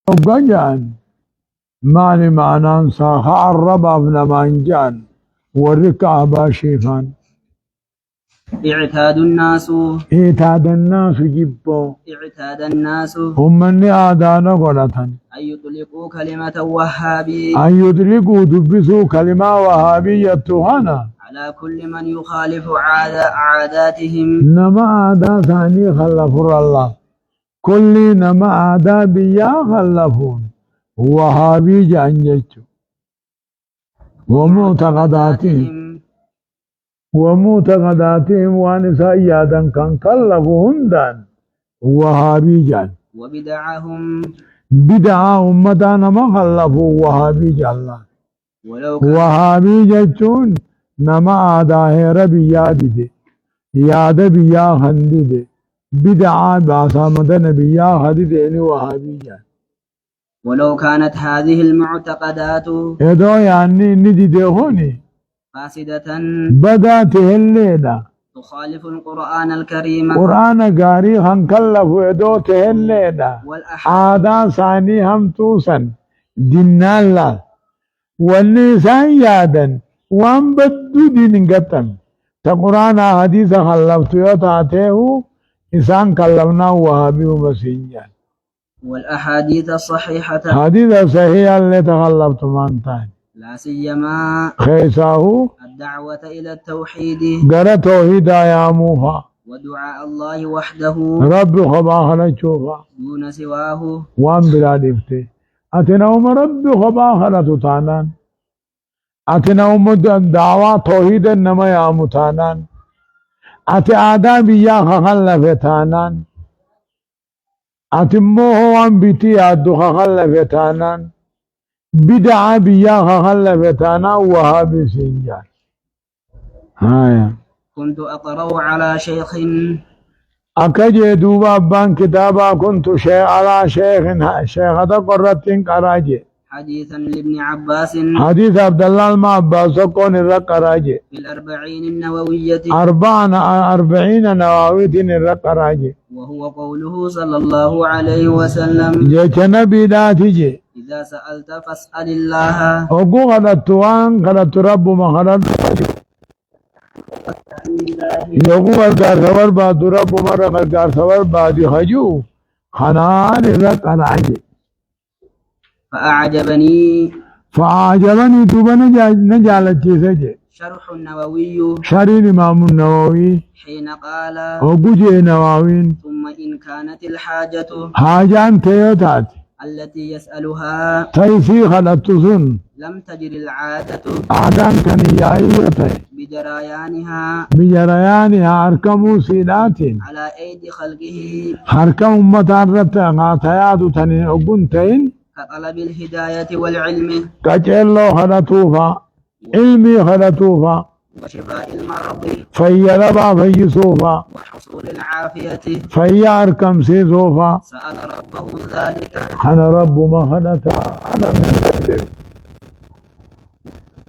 وقجان ماني معنان ساخا الربا ابن مانجان والركع باشيفان اعتاد الناس جبو اعتاد الناس هم اني آدانا قلتن أن يطلقوا كلمة وهابي أن يدركوا دبسوا كلمة وهابية تهانا على كل من يخالف عاداتهم نما عادا ثاني خلفوا الله كل نما عادا بيا خلفون وهابي جانجتو ومعتقداتهم وانسا يادا كان خلفوا هندان وهابي جان وبدعهم بدعا أمتانا ما خلفوا وهابي جان وهابي جتون نما عادا ربي يادي ياد بيا خندي دي بدعا باسامد نبيا خدي دي وهابي جان ولو كانت هذه المعتقدات ادو يعني ندي دهوني فاسدة بداته الليلة تخالف القرآن الكريم قرآن قاري هنكلف ادو تهليلة عادا ثاني هم توسن دينا الله والنسان يادا وان بدو دين قتم تقرآن حديث خلفت يوتاته إسان كلمنا وهابي ومسيجان والأحاديث الصحيحة حديث صحيح اللي تخلفت مانتان لا سيما خيساه الدعوة إلى التوحيد قرأ توحيد يا موها ودعاء الله وحده رب خباخنا تشوفا دون سواه وان بلاد افتي اتناهم رب خباخنا تتانان اتناهم دعوة توحيد انما يا متانان ات آداب يا خلفتانان اتموه وان بيتي ادو خلفتانان بدعا بيا خلفتانا وهابي سنجان هايا كنت أقرأ على شيخ أكجي دوبا بان كتابا كنت على شيخ هذا قرتين قراجي حديثا لابن عباس حديث عبد الله ما عباس كون الرقراجي في الأربعين النووية 40 نواويت الرقراجي وهو قوله صلى الله عليه وسلم جيش نبي داتي إذا سألت فاسأل الله أقو غلط وان غلط رب ما غلط يقو غلقار سور بعد رب مرة غلقار سور بعد خجو خنان الرقراجي فأعجبني دوبا نجالت جيسجي شرح النووي شرح الإمام النووي حين قال أقوجي نواوين ثم إن كانت الحاجة حاجان تيوتات التي يسألها تيسي خلطسن لم تجر العادة عادان كنيايوتي بجريانها أركموا سيلات على أيدي خلقه حركم أمتان غاتيات تنين أقنتين كطلب الهداية والعلم كجلو خلطوفا علمي خلطوفا وشفاء المرض فيلبا فيسوفا وحصول العافية فياركم سيسوفا سأل ربه ذلك أنا رب ما خلتا أنا من ذلك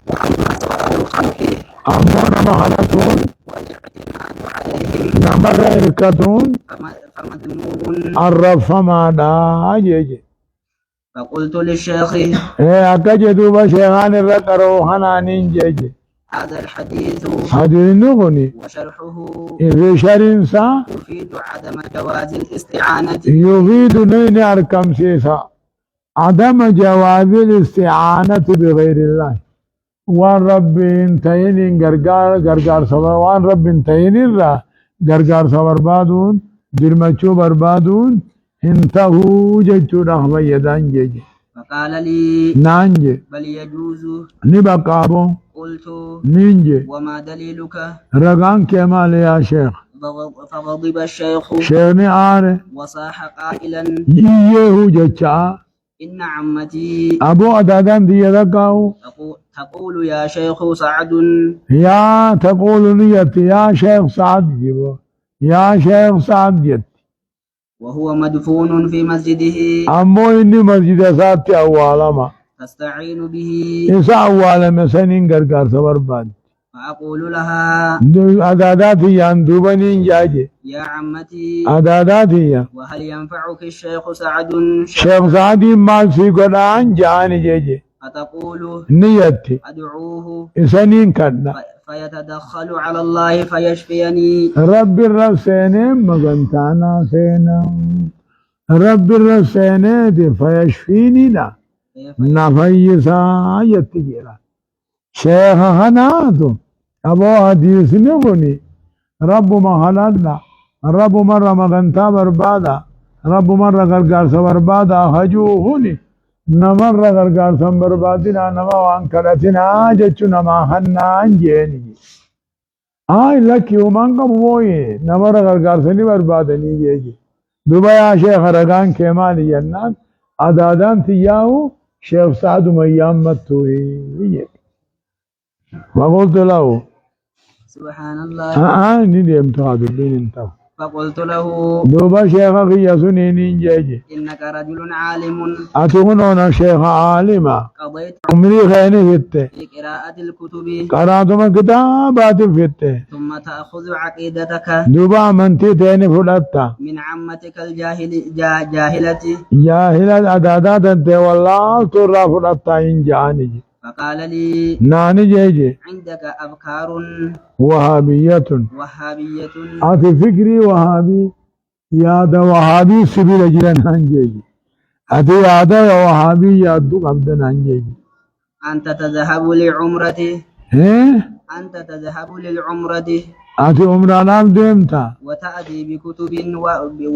وأما سؤال الخلق أما ما خلتون والاعتماد عليهم نمر إركتون فمذموم الرب ما دا أجيجي فقلت للشيخ أكجدوا بشيخان الرقروا خنانين جيجي هذا الحديث حديث نغني وشرحه في شرنسا يفيد عدم جواز الاستعانة يفيد نين أركم سيسا عدم جواز الاستعانة بغير الله وان رب انتين غرغار صبر وان رب انتين را غرغار صبر بادون جرمچو بربادون انتهو جچو رحمة يدان جيجي فقال لي نانجي بل يجوز نبقابو قلت نينجي وما دليلك رغان كمال يا شيخ فغضب الشيخ شيخني آره وصاح قائلا ييهو جچا إن عمتي أبو أدادان ديدكاو تقول يا شيخ سعد يا تقول نيتي يا شيخ سعد جيبو يا شيخ سعد جيت وهو مدفون في مسجده أمو إني مسجد ساتي أوالما تستعين به إسا أوالما سنين غرغار سبر بعد فأقول لها أداداتي يندوبني جاجي يا عمتي أداداتي وهل ينفعك الشيخ سعد شيخ سعدي مال في قرآن جاني جاجي فتقول نيتي أدعوه إسانين كنا فيتدخل على الله فيشفيني. رب الرسين مغنتانا سينا رب الرسين فيشفيني نفيسا يتجيرا شيخ هناتو أبو حديث نبني رب ما حلالنا رب مرة مغنتا بربادا رب مرة غرغار سبربادا هجوهني نمر غرغار سبربادنا نما وانكرتنا جچو نما حنان جيني آي لك يومان قبوي نمر غرغار سني بربادني جيجي دبیا شیخ رگان کمال جنات عدادان تیاو شیخ سعد میامت توی وقلت له سبحان الله ندي امتغاد الدين انتو فقلت له دوبا شيخ قياسوني نينجيجي إنك رجل عالم أتغنون شيخ عالما قضيت عمري خيني فته في قراءة الكتب قرأت من كتابات فته ثم تأخذ عقيدتك دوبا منتي تاني فلتا من عمتك جاهلة جاهلة أدادات انت والله ترى فلتا إنجاني فقال لي ناني جيجي عندك أفكار وهابية وهابية أتي فكري وهابي ياد وهابي سبيل جلن هنجيجي أتي ياد وهابي يادو قبضن هنجيجي أنت تذهب لعمرتي إيه أنت تذهب للعمرة أتي عمران ديمتا وتأتي بكتب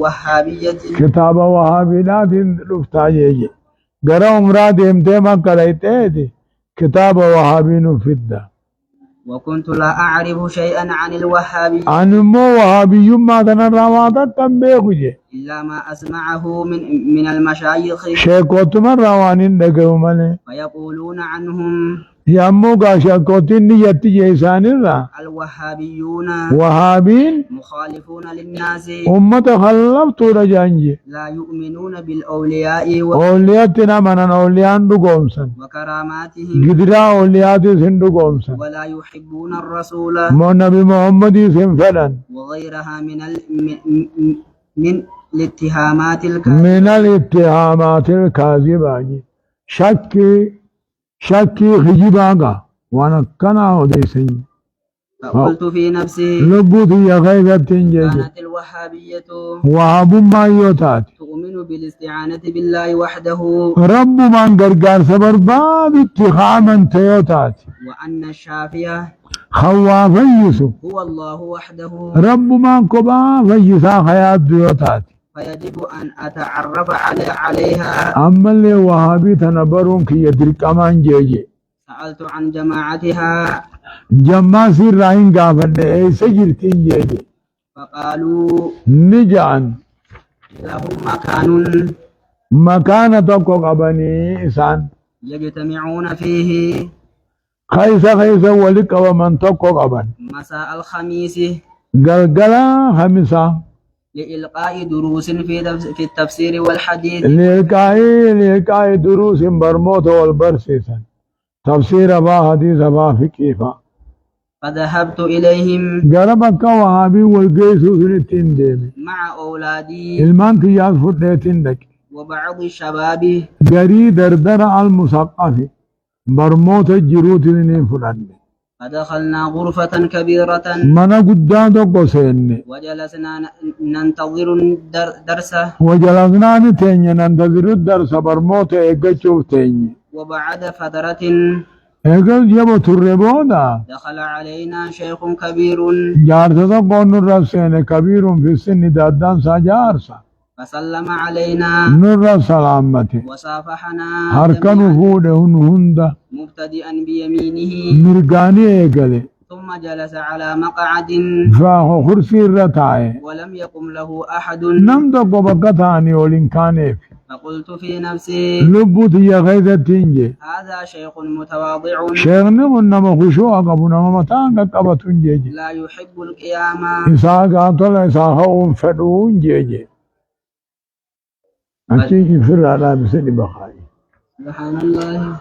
وهابية كتاب وهابي لا دين لفتا جيجي غير عمران ديمتا ما قرأيته كتاب وهابي نفده وكنت لا أعرف شيئا عن الوهابي أنا مو وهابي ما تنرواتك كم بيخجي إلا ما أسمعه من المشايخ شيكوت من روانين دقومني فيقولون عنهم يامو شيكوتين نيتي جيسان الله الوهابيون وهابين مخالفون للناس أمة خلفت رجانجي لا يؤمنون بالأولياء أولياتنا من أولياء دقومسن وكراماتهم قدرا أوليات سندقومسن ولا يحبون الرسول مو نبي محمد سنفلن وغيرها من الاتهامات من الاتهامات الكاذبة شكي خجباغا وانا كنا وديسي فقلت في نفسي لبوتي يا غيبة تنجي كانت الوهابية وهاب ما يوتات تؤمن بالاستعانة بالله وحده رب من قرقار سبر باب اتخاما تيوتات وأن الشافية خوافا يسو هو الله وحده رب من قبا فيسا خيات ديوتات فيجب أن أتعرف عليها. أما اللي وهابي تنبرون كي يدرك أمان جيجي سألت عن جماعتها جمع سير راين قافن اي سجرتين جيجي فقالوا نجعن لهم مكان توقع قبني إسان يجتمعون فيه خيسا ولك ومن توقع قبن مساء الخميس قلقلا خمسة لإلقاء دروس في التفسير والحديث لإلقاء دروس برموت والبرسيسا تفسير با حديث با فقه فذهبت إليهم قربك وهابي والقيسو سنتين ديمي مع أولادي المان تياز فتلتين دك وبعض الشباب قري دردر المثقف برموت الجروت لنين فلان فدخلنا غرفة كبيرة منا قدام دقوسين وجلسنا ننتظر الدرس وجلسنا ننتظر الدرس برموت ايقا تيني وبعد فترة ايقا جبو تربودا دخل علينا شيخ كبير جارسة قون الرسين كبير في السن دادان ساجارسا فسلم علينا نور سلامته وصافحنا هركن فودهن هندا مبتدئا بيمينه مرغاني ايقلي ثم جلس على مقعد فاهو خرسي رتاي ولم يقم له أحد نمدق بقتاني ولنكاني فقلت في نفسي لبوت يا غيظة تنجي هذا شيخ متواضع شيخنا ونما خشوع قبنا متان قبتون جيجي لا يحب القيامة إساقا طلع إساقا فدون جيجي أتيجي فر على بسني بخاري سبحان الله